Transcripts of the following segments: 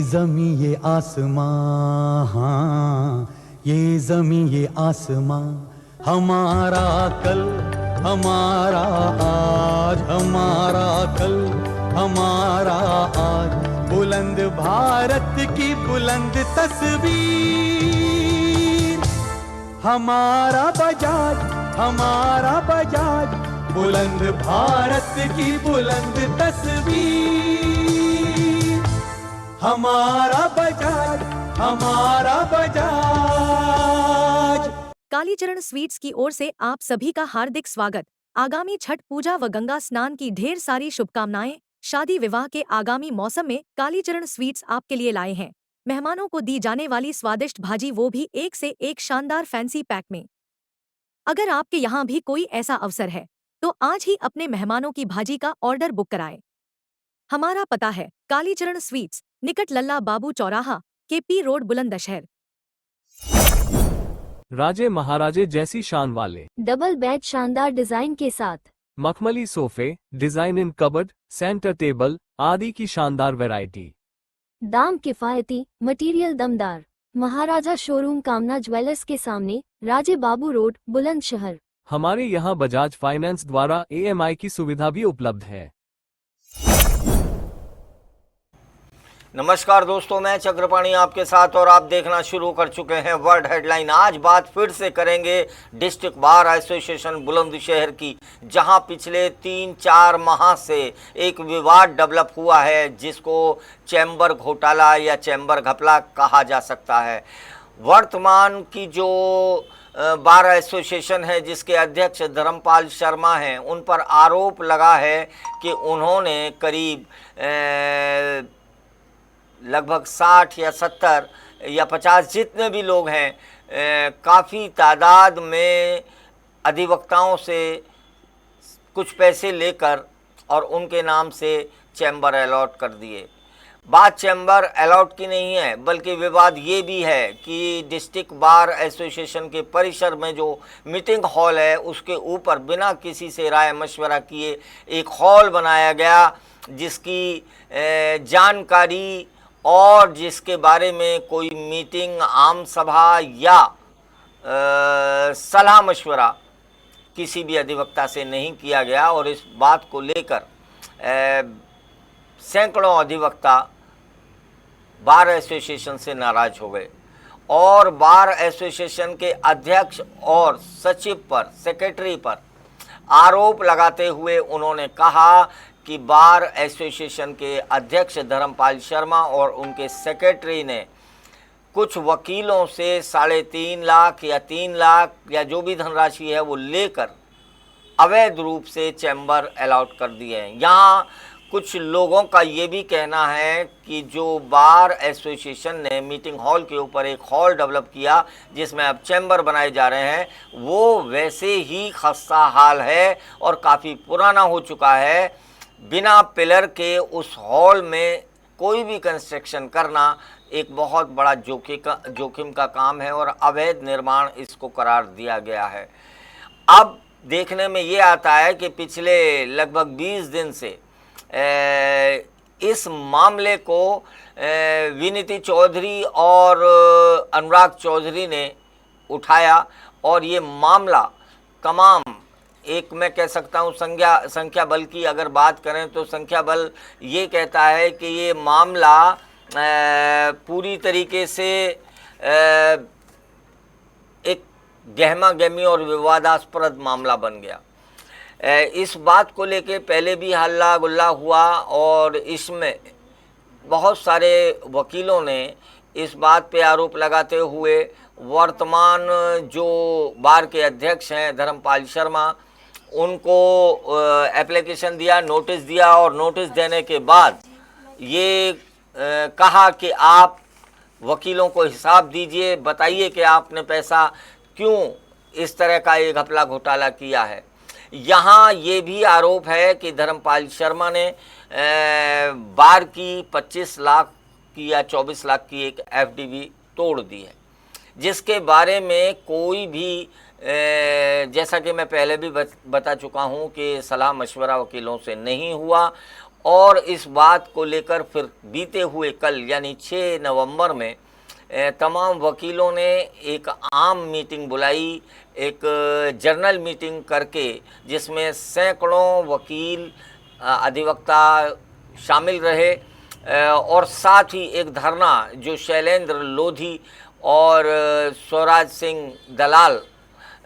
ज़मीं ये आसमां, हाँ ये ज़मीं ये आसमां, हमारा कल हमारा आज, हमारा कल हमारा आज, बुलंद भारत की बुलंद तस्वीर, हमारा बजाज हमारा बजाज, बुलंद भारत की बुलंद तस्वीर, हमारा बजाज हमारा बजाज। कालीचरण स्वीट्स की ओर से आप सभी का हार्दिक स्वागत। आगामी छठ पूजा व गंगा स्नान की ढेर सारी शुभकामनाएं। शादी विवाह के आगामी मौसम में कालीचरण स्वीट्स आपके लिए लाए हैं मेहमानों को दी जाने वाली स्वादिष्ट भाजी, वो भी एक से एक शानदार फैंसी पैक में। अगर आपके यहाँ भी कोई ऐसा अवसर है तो आज ही अपने मेहमानों की भाजी का ऑर्डर बुक कराएं। हमारा पता है कालीचरण स्वीट्स, निकट लल्ला बाबू चौराहा, KP रोड, बुलंदशहर। राजे महाराजे जैसी शान वाले डबल बेड शानदार डिजाइन के साथ, मखमली सोफे, डिजाइन इन कबर्ड, सेंटर टेबल आदि की शानदार वैरायटी। दाम किफायती, मटेरियल दमदार। महाराजा शोरूम, कामना ज्वेलर्स के सामने, राजे बाबू रोड, बुलंदशहर। हमारे यहाँ बजाज फाइनेंस द्वारा EMI की सुविधा भी उपलब्ध है। नमस्कार दोस्तों, मैं चक्रपाणी आपके साथ और आप देखना शुरू कर चुके हैं वर्ल्ड हेडलाइन। आज बात फिर से करेंगे डिस्ट्रिक्ट बार एसोसिएशन बुलंदशहर की, जहां पिछले 3-4 माह से एक विवाद डेवलप हुआ है जिसको चैम्बर घोटाला या चैम्बर घपला कहा जा सकता है। वर्तमान की जो बार एसोसिएशन है जिसके अध्यक्ष धर्मपाल शर्मा हैं, उन पर आरोप लगा है कि उन्होंने करीब लगभग 60 या 70 या 50 जितने भी लोग हैं, काफ़ी तादाद में अधिवक्ताओं से कुछ पैसे लेकर और उनके नाम से चैम्बर अलॉट कर दिए। बात चैम्बर अलॉट की नहीं है, बल्कि विवाद ये भी है कि डिस्ट्रिक्ट बार एसोसिएशन के परिसर में जो मीटिंग हॉल है उसके ऊपर बिना किसी से राय मशवरा किए एक हॉल बनाया गया, जिसकी जानकारी और जिसके बारे में कोई मीटिंग, आम सभा या सलाह मशवरा किसी भी अधिवक्ता से नहीं किया गया। और इस बात को लेकर सैकड़ों अधिवक्ता बार एसोसिएशन से नाराज हो गए और बार एसोसिएशन के अध्यक्ष और सचिव पर, सेक्रेटरी पर आरोप लगाते हुए उन्होंने कहा कि बार एसोसिएशन के अध्यक्ष धर्मपाल शर्मा और उनके सेक्रेटरी ने कुछ वकीलों से 3.5 लाख या 3 लाख या जो भी धनराशि है वो लेकर अवैध रूप से चैम्बर अलॉट कर दिए हैं। यहाँ कुछ लोगों का ये भी कहना है कि जो बार एसोसिएशन ने मीटिंग हॉल के ऊपर एक हॉल डेवलप किया जिसमें अब चैम्बर बनाए जा रहे हैं, वो वैसे ही खस्ता हाल है और काफ़ी पुराना हो चुका है। बिना पिलर के उस हॉल में कोई भी कंस्ट्रक्शन करना एक बहुत बड़ा जोखिम का काम है और अवैध निर्माण इसको करार दिया गया है। अब देखने में ये आता है कि पिछले लगभग 20 दिन से इस मामले को विनीति चौधरी और अनुराग चौधरी ने उठाया और ये मामला तमाम, एक मैं कह सकता हूँ संख्या बल की अगर बात करें तो संख्या बल ये कहता है कि ये मामला पूरी तरीके से एक गहमा गहमी और विवादास्पद मामला बन गया। इस बात को लेके पहले भी हल्ला गुल्ला हुआ और इसमें बहुत सारे वकीलों ने इस बात पे आरोप लगाते हुए वर्तमान जो बार के अध्यक्ष हैं धर्मपाल शर्मा, उनको एप्लीकेशन दिया, नोटिस दिया और नोटिस देने के बाद ये कहा कि आप वकीलों को हिसाब दीजिए, बताइए कि आपने पैसा क्यों इस तरह का ये घपला घोटाला किया है। यहाँ ये भी आरोप है कि धर्मपाल शर्मा ने बार की 25 लाख की या 24 लाख की एक FDV तोड़ दी है, जिसके बारे में कोई भी जैसा कि मैं पहले भी बता चुका हूँ कि सलाह मशवरा वकीलों से नहीं हुआ और इस बात को लेकर फिर बीते हुए कल यानी 6 नवंबर में तमाम वकीलों ने एक आम मीटिंग बुलाई, एक जर्नल मीटिंग करके, जिसमें सैकड़ों वकील अधिवक्ता शामिल रहे और साथ ही एक धरना जो शैलेंद्र लोधी और स्वराज सिंह दलाल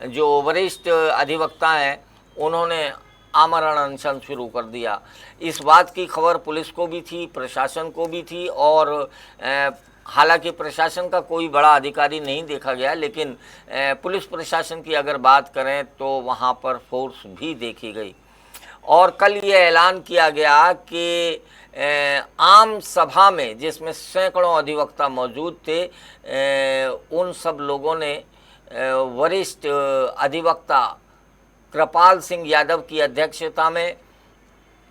जो वरिष्ठ अधिवक्ता हैं, उन्होंने आमरण अनशन शुरू कर दिया। इस बात की खबर पुलिस को भी थी, प्रशासन को भी थी, और हालांकि प्रशासन का कोई बड़ा अधिकारी नहीं देखा गया, लेकिन पुलिस प्रशासन की अगर बात करें तो वहाँ पर फोर्स भी देखी गई। और कल ये ऐलान किया गया कि आम सभा में, जिसमें सैकड़ों अधिवक्ता मौजूद थे, उन सब लोगों ने वरिष्ठ अधिवक्ता कृपाल सिंह यादव की अध्यक्षता में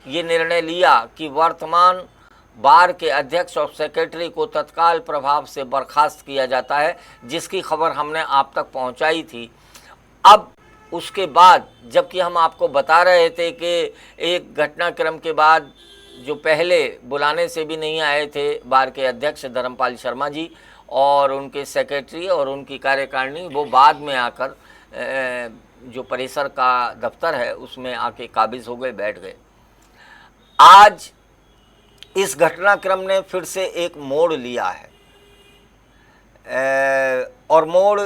ये निर्णय लिया कि वर्तमान बार के अध्यक्ष और सेक्रेटरी को तत्काल प्रभाव से बर्खास्त किया जाता है, जिसकी खबर हमने आप तक पहुंचाई थी। अब उसके बाद, जबकि हम आपको बता रहे थे कि एक घटनाक्रम के बाद जो पहले बुलाने से भी नहीं आए थे बार के अध्यक्ष धर्मपाल शर्मा जी और उनके सेक्रेटरी और उनकी कार्यकारिणी, वो बाद में आकर जो परिसर का दफ्तर है उसमें आके काबिज हो गए, बैठ गए। आज इस घटनाक्रम ने फिर से एक मोड़ लिया है, और मोड़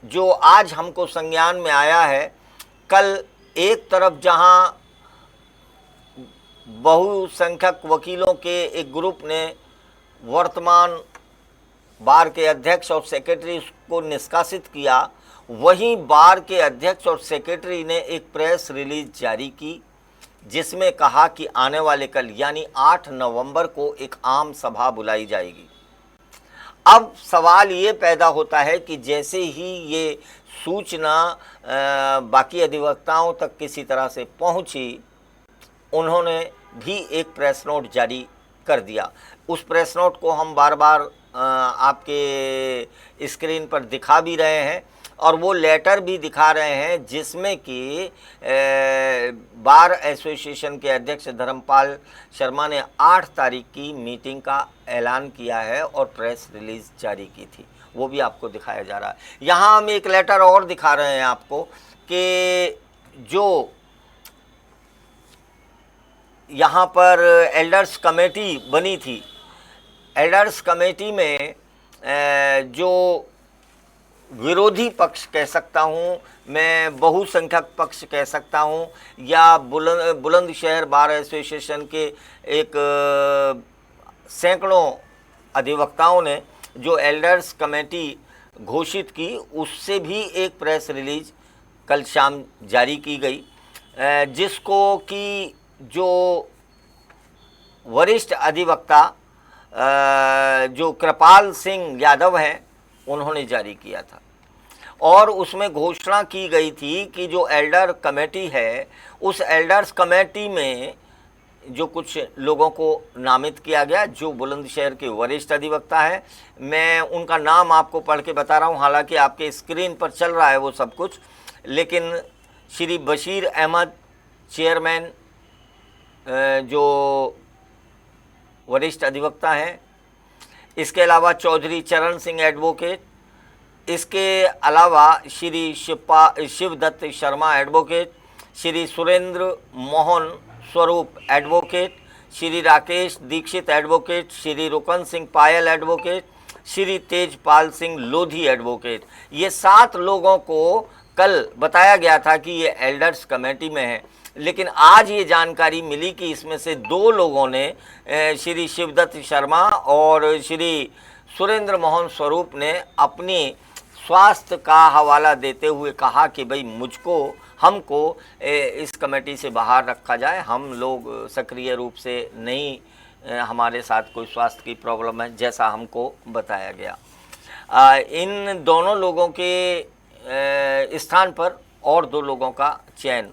जो आज हमको संज्ञान में आया है, कल एक तरफ जहां बहुसंख्यक वकीलों के एक ग्रुप ने वर्तमान बार के अध्यक्ष और सेक्रेटरी को निष्कासित किया, वहीं बार के अध्यक्ष और सेक्रेटरी ने एक प्रेस रिलीज जारी की, जिसमें कहा कि आने वाले कल यानी 8 नवंबर को एक आम सभा बुलाई जाएगी। अब सवाल ये पैदा होता है कि जैसे ही ये सूचना बाकी अधिवक्ताओं तक किसी तरह से पहुंची, उन्होंने भी एक प्रेस नोट जारी कर दिया। उस प्रेस नोट को हम बार बार आपके स्क्रीन पर दिखा भी रहे हैं, और वो लेटर भी दिखा रहे हैं, जिसमें कि बार एसोसिएशन के अध्यक्ष धर्मपाल शर्मा ने 8 तारीख की मीटिंग का ऐलान किया है और प्रेस रिलीज जारी की थी। वो भी आपको दिखाया जा रहा है। यहाँ हम एक लेटर और दिखा रहे हैं आपको कि जो यहाँ पर एल्डर्स कमेटी बनी थी, एल्डर्स कमेटी में जो विरोधी पक्ष कह सकता हूँ मैं, बहुसंख्यक पक्ष कह सकता हूँ, या बुलंदशहर बार एसोसिएशन के एक सैकड़ों अधिवक्ताओं ने जो एल्डर्स कमेटी घोषित की, उससे भी एक प्रेस रिलीज कल शाम जारी की गई, जिसको कि जो वरिष्ठ अधिवक्ता जो कृपाल सिंह यादव हैं, उन्होंने जारी किया था। और उसमें घोषणा की गई थी कि जो एल्डर कमेटी है, उस एल्डर्स कमेटी में जो कुछ लोगों को नामित किया गया, जो बुलंदशहर के वरिष्ठ अधिवक्ता हैं। मैं उनका नाम आपको पढ़ के बता रहा हूँ, हालांकि आपके स्क्रीन पर चल रहा है वो सब कुछ, लेकिन श्री बशीर अहमद चेयरमैन जो वरिष्ठ अधिवक्ता हैं, इसके अलावा चौधरी चरण सिंह एडवोकेट, इसके अलावा श्री शिवदत्त शर्मा एडवोकेट, श्री सुरेंद्र मोहन स्वरूप एडवोकेट, श्री राकेश दीक्षित एडवोकेट, श्री रुकन सिंह पायल एडवोकेट, श्री तेजपाल सिंह लोधी एडवोकेट। ये 7 लोगों को कल बताया गया था कि ये एल्डर्स कमेटी में है, लेकिन आज ये जानकारी मिली कि इसमें से 2 लोगों ने, श्री शिवदत्त शर्मा और श्री सुरेंद्र मोहन स्वरूप ने अपनी स्वास्थ्य का हवाला देते हुए कहा कि भाई हमको इस कमेटी से बाहर रखा जाए, हम लोग सक्रिय रूप से नहीं, हमारे साथ कोई स्वास्थ्य की प्रॉब्लम है, जैसा हमको बताया गया। इन दोनों लोगों के स्थान पर और 2 लोगों का चयन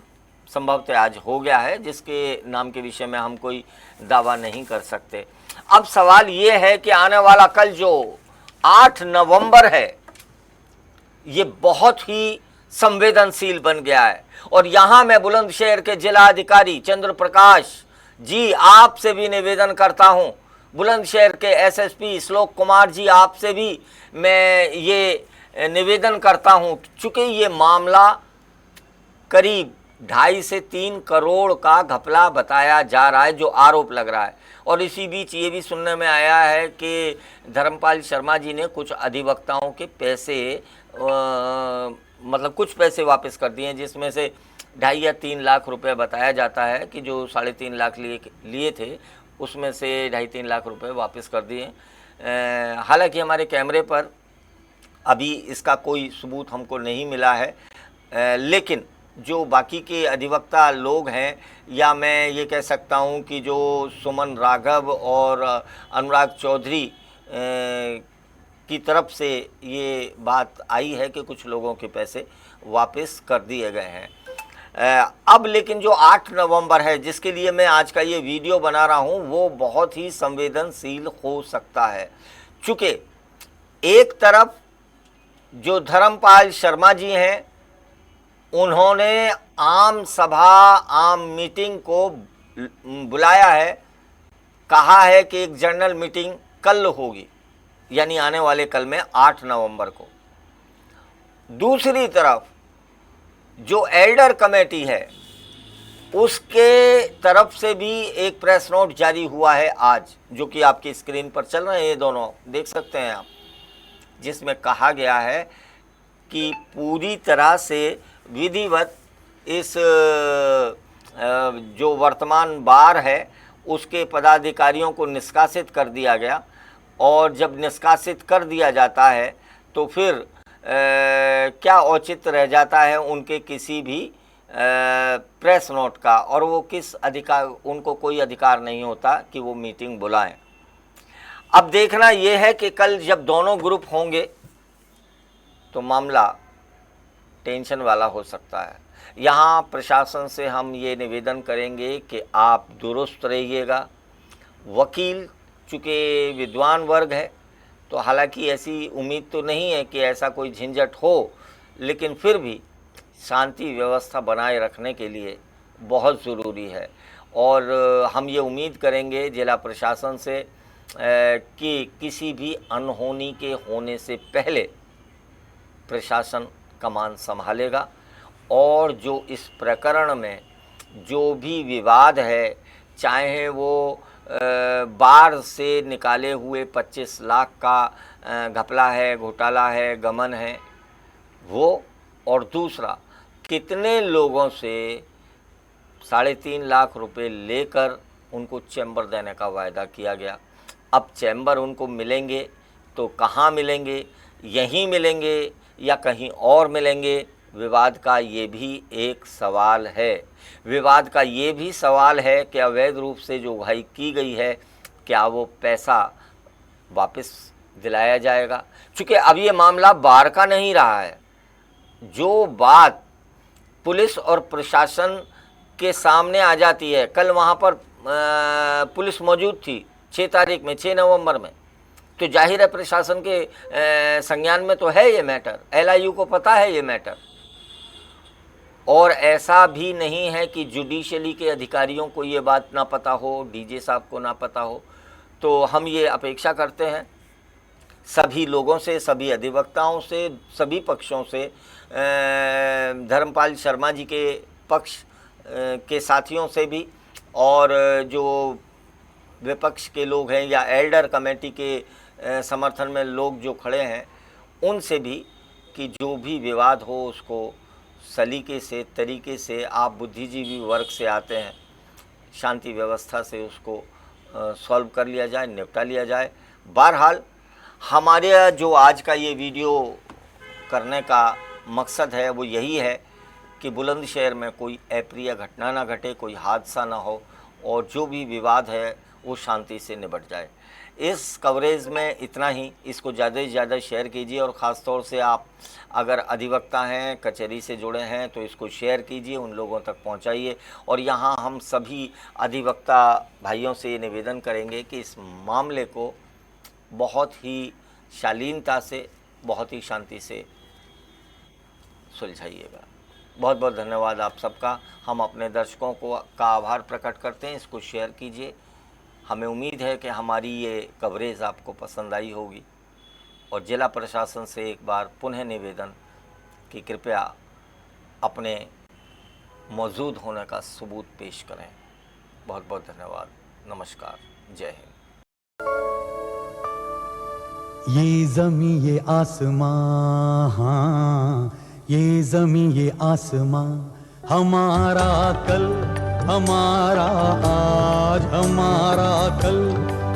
संभवतः आज हो गया है, जिसके नाम के विषय में हम कोई दावा नहीं कर सकते। अब सवाल ये है कि आने वाला कल जो 8 नवंबर है, ये बहुत ही संवेदनशील बन गया है। और यहाँ मैं बुलंदशहर के जिला अधिकारी चंद्र प्रकाश जी आपसे भी निवेदन करता हूं, बुलंदशहर के एसएसपी श्लोक कुमार जी, आपसे भी मैं ये निवेदन करता हूं, चूंकि ये मामला करीब 2.5 से 3 करोड़ का घपला बताया जा रहा है, जो आरोप लग रहा है। और इसी बीच ये भी सुनने में आया है कि धर्मपाल शर्मा जी ने कुछ अधिवक्ताओं के पैसे मतलब कुछ पैसे वापस कर दिए, जिसमें से 2.5 या 3 लाख रुपए बताया जाता है कि जो 3.5 लाख लिए थे उसमें से 2.5-3 लाख रुपए वापस कर दिए। हालांकि हमारे कैमरे पर अभी इसका कोई सबूत हमको नहीं मिला है, लेकिन जो बाकी के अधिवक्ता लोग हैं, या मैं ये कह सकता हूँ कि जो सुमन राघव और अनुराग चौधरी की तरफ से ये बात आई है कि कुछ लोगों के पैसे वापस कर दिए गए हैं। अब लेकिन जो 8 नवंबर है, जिसके लिए मैं आज का ये वीडियो बना रहा हूँ, वो बहुत ही संवेदनशील हो सकता है। चूँकि एक तरफ जो धर्मपाल शर्मा जी हैं, उन्होंने आम सभा, आम मीटिंग को बुलाया है, कहा है कि एक जनरल मीटिंग कल होगी, यानी आने वाले कल में 8 नवंबर को। दूसरी तरफ जो एल्डर कमेटी है, उसके तरफ से भी एक प्रेस नोट जारी हुआ है आज, जो कि आपकी स्क्रीन पर चल रहे हैं, ये दोनों देख सकते हैं आप, जिसमें कहा गया है कि पूरी तरह से विधिवत इस जो वर्तमान बार है उसके पदाधिकारियों को निष्कासित कर दिया गया। और जब निष्कासित कर दिया जाता है तो फिर क्या औचित्य रह जाता है उनके किसी भी प्रेस नोट का, और वो किस अधिकार, उनको कोई अधिकार नहीं होता कि वो मीटिंग बुलाएं। अब देखना ये है कि कल जब दोनों ग्रुप होंगे तो मामला टेंशन वाला हो सकता है। यहाँ प्रशासन से हम ये निवेदन करेंगे कि आप दुरुस्त रहिएगा। वकील चूँकि विद्वान वर्ग है, तो हालांकि ऐसी उम्मीद तो नहीं है कि ऐसा कोई झंझट हो, लेकिन फिर भी शांति व्यवस्था बनाए रखने के लिए बहुत ज़रूरी है। और हम ये उम्मीद करेंगे जिला प्रशासन से कि किसी भी अनहोनी के होने से पहले प्रशासन कमान संभालेगा, और जो इस प्रकरण में जो भी विवाद है, चाहे वो बाढ़ से निकाले हुए 25 लाख का घपला है, घोटाला है, गमन है, वो, और दूसरा कितने लोगों से 3.5 लाख रुपए लेकर उनको चैम्बर देने का वायदा किया गया। अब चैम्बर उनको मिलेंगे तो कहाँ मिलेंगे, यहीं मिलेंगे या कहीं और मिलेंगे, विवाद का ये भी एक सवाल है। विवाद का ये भी सवाल है कि अवैध रूप से जो उगाही की गई है, क्या वो पैसा वापस दिलाया जाएगा। चूँकि अब ये मामला बार का नहीं रहा है, जो बात पुलिस और प्रशासन के सामने आ जाती है, कल वहाँ पर पुलिस मौजूद थी 6 तारीख में, 6 नवंबर में, तो जाहिर है प्रशासन के संज्ञान में तो है ये मैटर, LIU को पता है ये मैटर। और ऐसा भी नहीं है कि जुडिशली के अधिकारियों को ये बात ना पता हो, DJ साहब को ना पता हो। तो हम ये अपेक्षा करते हैं सभी लोगों से, सभी अधिवक्ताओं से, सभी पक्षों से, धर्मपाल शर्मा जी के पक्ष के साथियों से भी, और जो विपक्ष के लोग हैं या एल्डर कमेटी के समर्थन में लोग जो खड़े हैं, उनसे भी, कि जो भी विवाद हो उसको सलीके से, तरीके से, आप बुद्धिजीवी वर्ग से आते हैं, शांति व्यवस्था से उसको सॉल्व कर लिया जाए, निपटा लिया जाए। बहरहाल हमारे जो आज का ये वीडियो करने का मकसद है वो यही है कि बुलंदशहर में कोई अप्रिय घटना ना घटे, कोई हादसा ना हो, और जो भी विवाद है वो शांति से निपट जाए। इस कवरेज में इतना ही। इसको ज़्यादा से ज़्यादा शेयर कीजिए, और ख़ास तौर से आप अगर अधिवक्ता हैं, कचहरी से जुड़े हैं, तो इसको शेयर कीजिए, उन लोगों तक पहुंचाइए। और यहाँ हम सभी अधिवक्ता भाइयों से ये निवेदन करेंगे कि इस मामले को बहुत ही शालीनता से, बहुत ही शांति से सुलझाइएगा। बहुत बहुत धन्यवाद आप सबका। हम अपने दर्शकों का आभार प्रकट करते हैं। इसको शेयर कीजिए। हमें उम्मीद है कि हमारी ये कवरेज आपको पसंद आई होगी। और जिला प्रशासन से एक बार पुनः निवेदन कि कृपया अपने मौजूद होने का सबूत पेश करें। बहुत बहुत धन्यवाद। नमस्कार। जय हिंद। ये जमी ये आसमां, हाँ, ये जमी ये आसमां, हमारा कल हमारा आज, हमारा कल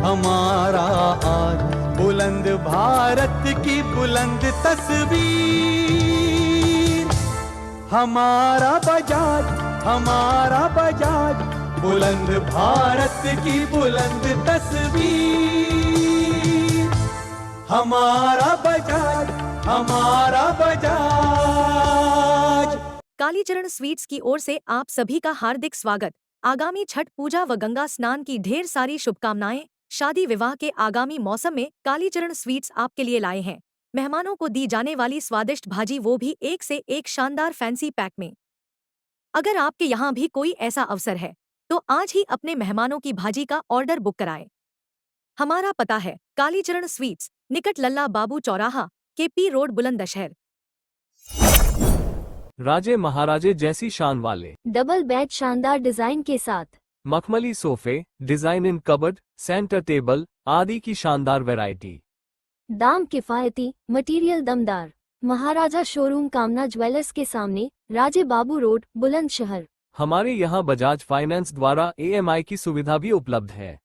हमारा आज, बुलंद भारत की बुलंद तस्वीर, हमारा बजाज हमारा बजाज, बुलंद भारत की बुलंद तस्वीर, हमारा बजाज हमारा बजाज। कालीचरण स्वीट्स की ओर से आप सभी का हार्दिक स्वागत। आगामी छठ पूजा व गंगा स्नान की ढेर सारी शुभकामनाएं। शादी विवाह के आगामी मौसम में कालीचरण स्वीट्स आपके लिए लाए हैं मेहमानों को दी जाने वाली स्वादिष्ट भाजी, वो भी एक से एक शानदार फैंसी पैक में। अगर आपके यहाँ भी कोई ऐसा अवसर है तो आज ही अपने मेहमानों की भाजी का ऑर्डर बुक कराएं। हमारा पता है कालीचरण स्वीट्स, निकट लल्ला बाबू चौराहा, KP रोड, बुलंदशहर। राजे महाराजे जैसी शान वाले डबल बेड शानदार डिजाइन के साथ, मखमली सोफे, डिजाइन इन कबर्ड, सेंटर टेबल आदि की शानदार वैरायटी। दाम किफायती, मटेरियल दमदार। महाराजा शोरूम कामना ज्वेलर्स के सामने, राजे बाबू रोड, बुलंदशहर। हमारे यहाँ बजाज फाइनेंस द्वारा EMI की सुविधा भी उपलब्ध है।